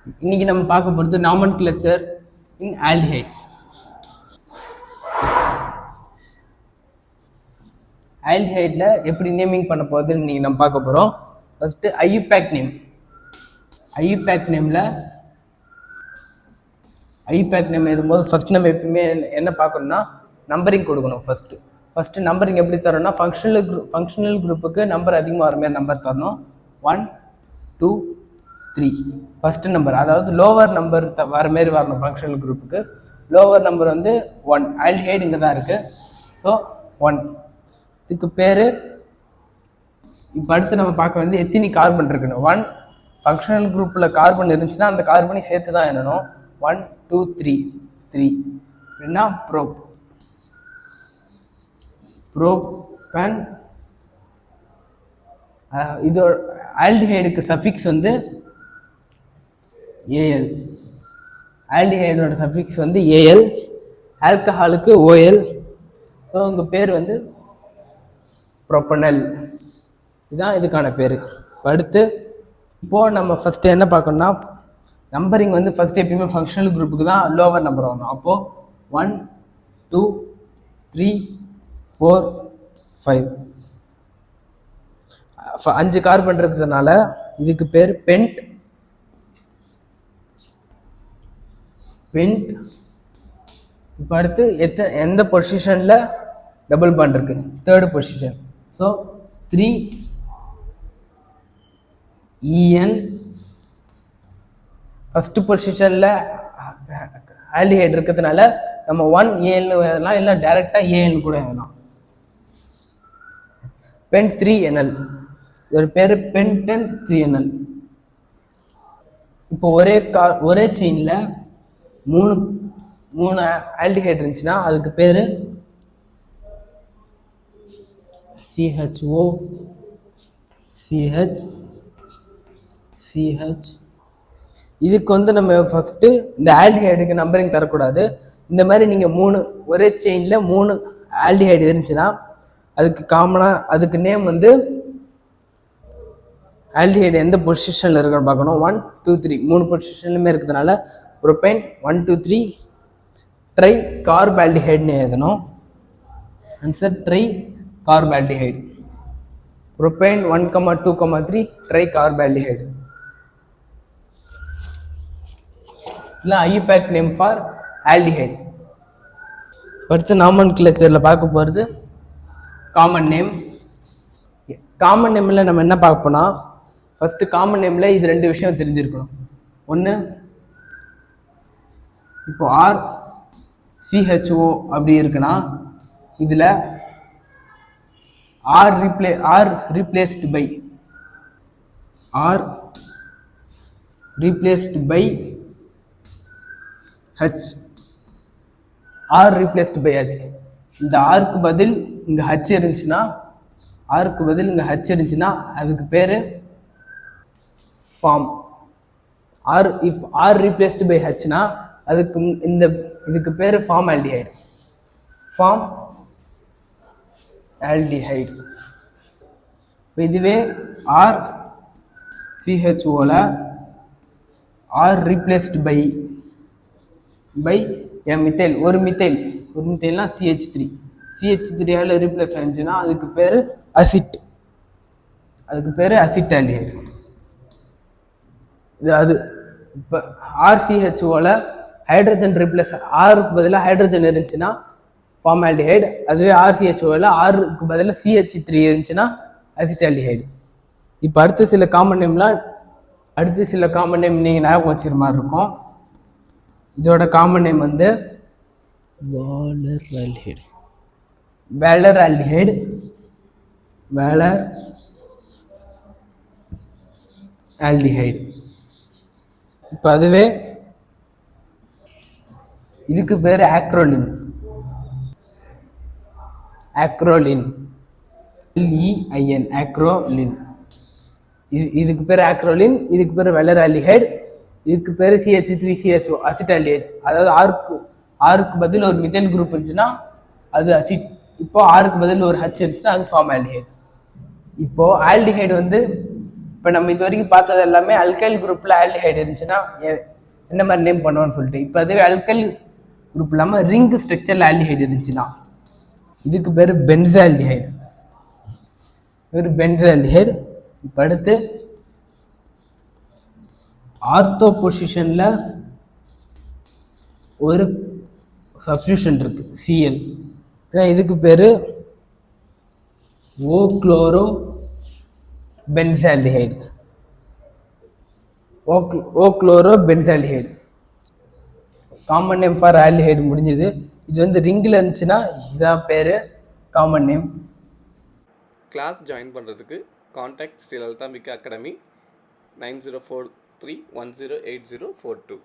இன்னைக்கு நம்ம பார்க்க போகிறது நாமன்கிளச்சர் இன் ஆல்டிஹைட். ஆல்டிஹைட்ல எப்படி நேமிங் பண்ண போகுதுன்னு இன்னைக்கு நம்ம பார்க்க போகிறோம். First IUPAC name. IUPAC name எழுதும்போது ஃபர்ஸ்ட் நம்ம எப்பவுமே என்ன பார்க்கணும்னா நம்பரிங் கொடுக்கணும். ஃபர்ஸ்ட் நம்பரிங் எப்படி தரணும்னா ஃபங்க்ஷனல் குரூப்புக்கு நம்பர் அதிகமாக வர மாதிரி நம்பர் தரணும். 1 2 3 ஃபர்ஸ்ட் நம்பர், அதாவது லோவர் நம்பர் வர மாரி வரணும். ஃபங்க்ஷனல் குரூப்புக்கு லோவர் நம்பர் வந்து 1. ஆல்டிஹைட் இங்கே தான் இருக்குது. ஸோ 1 இதுக்கு பேர். இப்போ அடுத்து நம்ம பார்க்க வேண்டியது எத்தனை கார்பன் இருக்குன்னு. 1 ஃபங்க்ஷனல் குரூப்பில் கார்பன் இருந்துச்சுன்னா அந்த கார்பனை சேர்த்து தான் என்னணும். 1 2 3 3 அப்படின்னா ப்ரோபன். இதோட ஆல்டிஹைடுக்கு சஃபிக்ஸ் வந்து ஏஎல். ஆல்டிஹைடோட சஃபிக்ஸ் வந்து ஏஎல். ஆல்கஹாலுக்கு ஓஎல். ஸோ உங்கள் பேர் வந்து ப்ரோப்பனல். இதுதான் இதுக்கான பேர். அடுத்து இப்போது நம்ம ஃபஸ்ட்டு என்ன பார்க்கணும்னா நம்பரிங் வந்து ஃபஸ்ட்டு எப்பயுமே ஃபங்க்ஷனல் குரூப்புக்கு தான் லோவர் நம்பர் வரணும். அப்போது 1 2 3 4 5 5 கார்பன் இருக்கிறதுனால இதுக்கு பேர் பென்ட். இப்போ அடுத்து எந்த பொசிஷனில் டபுள் பாண்ட் இருக்கு? Third position. So 3 EN. First பொசிஷனில் ஆல்டிஹைட் இருக்கிறதுனால நம்ம 1 ஏஎல்னு எழுதலாம், இல்லை டைரெக்டாக ஏஎல்னு கூட எழுதலாம். Pent 3NL. இதோட பேர் பென்டன் 3NL. இப்போ ஒரே செயினில் மூணு ஆல்டிஹைட் இருந்துச்சுன்னா அதுக்கு பேர் CHO CH CH. இதுக்கு வந்து நம்ம ஃபஸ்ட்டு இந்த ஆல்டிஹைடுக்கு நம்பரிங் தரக்கூடாது. இந்த மாதிரி நீங்கள் ஒரே செயினில் 3 ஆல்டிஹைடு இருந்துச்சுன்னா அதுக்கு காமனாக அதுக்கு நேம் வந்து ஆல்டிஹைடு எந்த பொசிஷனில் இருக்குன்னு பார்க்கணும். 1 2 3 3 பொசிஷன்லையுமே இருக்கிறதுனால ப்ரோபைன் 1 2 3 ட்ரை கார்பால்டிஹைடுன்னு எழுதணும். Answer tricarbaldehyde. Propane 1 2 3 tricarbaldehyde. இல்லை ஐயூபேக் நேம் ஃபார் ஆல்டிஹைட். அடுத்து நாமன்கிளச்சரில் பார்க்க போகிறது காமன் நேம். காமன் நேமில் நம்ம என்ன பார்ப்போம்னா ஃபஸ்ட்டு காமன் நேமில் இது 2 விஷயம் தெரிஞ்சிருக்கணும். ஒன்று, இப்போ RCHO அப்படி இருக்குன்னா இதில் R replaced by H. R replaced by H. இந்த ஆருக்கு பதில் இங்கே ஹச் இருந்துச்சுன்னா அதுக்கு பேர் form. If R replaced by Hனா இதுக்கு பேர் ஃபார்ம் ஆல்டிஹைடு. இப்போ இதுவே RCHOல R replaced by மித்தைல், ஒரு மித்தைல்னா CH3 ரீப்ளேஸ் ஆச்சுன்னா அதுக்கு பேர் அசிட். ஆல்டிஹைடு. அது இப்போ RCHOல ஹைட்ரஜன் ரீப்ளேஸ் ஆருக்கு பதிலாக ஹைட்ரஜன் இருந்துச்சுன்னா ஃபார்ம் ஆல்டிஹைடு. அதுவே RCHOல ஆருக்கு பதிலாக CH3 இருந்துச்சுன்னா அசிட் ஆல்டிஹைடு. இப்போ அடுத்த சில காமன் நேம் நீங்கள் ஞாபகம் வச்சுக்கிற மாதிரி இருக்கும். இதோட காமன் நேம் வந்து வேலர் ஆல்டிஹைடு. இப்போ அதுவே இதுக்கு பேர் ஆக்ரோலின். LEIN acrolein. இதுக்கு பேர் ஆக்ரோலின். இதுக்கு பேர் வேலர் ஆல்டிஹைடு. இதுக்கு பேர் CH3 CHO அசிட் ஆல்டிஹைடு. அதாவது ஆருக்கு பதில் ஒரு மித்தைல் குரூப் இருந்துச்சுன்னா அது அசிட். இப்போ ஆருக்கு பதில் ஒரு H இருந்துச்சுன்னா அது ஃபார்ம் ஆல்டிஹைடு. இப்போ ஆல்டிஹைடு வந்து இப்போ நம்ம இது வரைக்கும் பார்த்தது எல்லாமே அல்கைல் குரூப்பில் ஆல்டிஹைடு இருந்துச்சுன்னா என்ன மாதிரி நேம் பண்ணுவோம்னு சொல்லிட்டு, இப்போ அதுவே அல்கைல் குரூப் இல்லாமல் ரிங் ஸ்ட்ரக்சரில் ஆல்டிஹைடு இருந்துச்சுன்னா இதுக்கு பேர் பென்சால்டிஹைடு. ஒரு பென்சால்டிஹைடு. இப்போ அடுத்து ஆர்த்தோ பொசிஷனில் ஒரு சப்ஸ்டியூஷன் இருக்கு Cl. இதுக்கு பேர் o chloro benzaldehyde. O chloro benzaldehyde common name for aldehyde முடிஞ்சது. இது வந்து ரிங்கில் இருந்துச்சுன்னா இதான் பேர் காமன் நேம். கிளாஸ் ஜாயின் பண்ணுறதுக்கு காண்டாக்ட் ஸ்ரீ லலிதாம்பிகா அகாடமி 9043108042.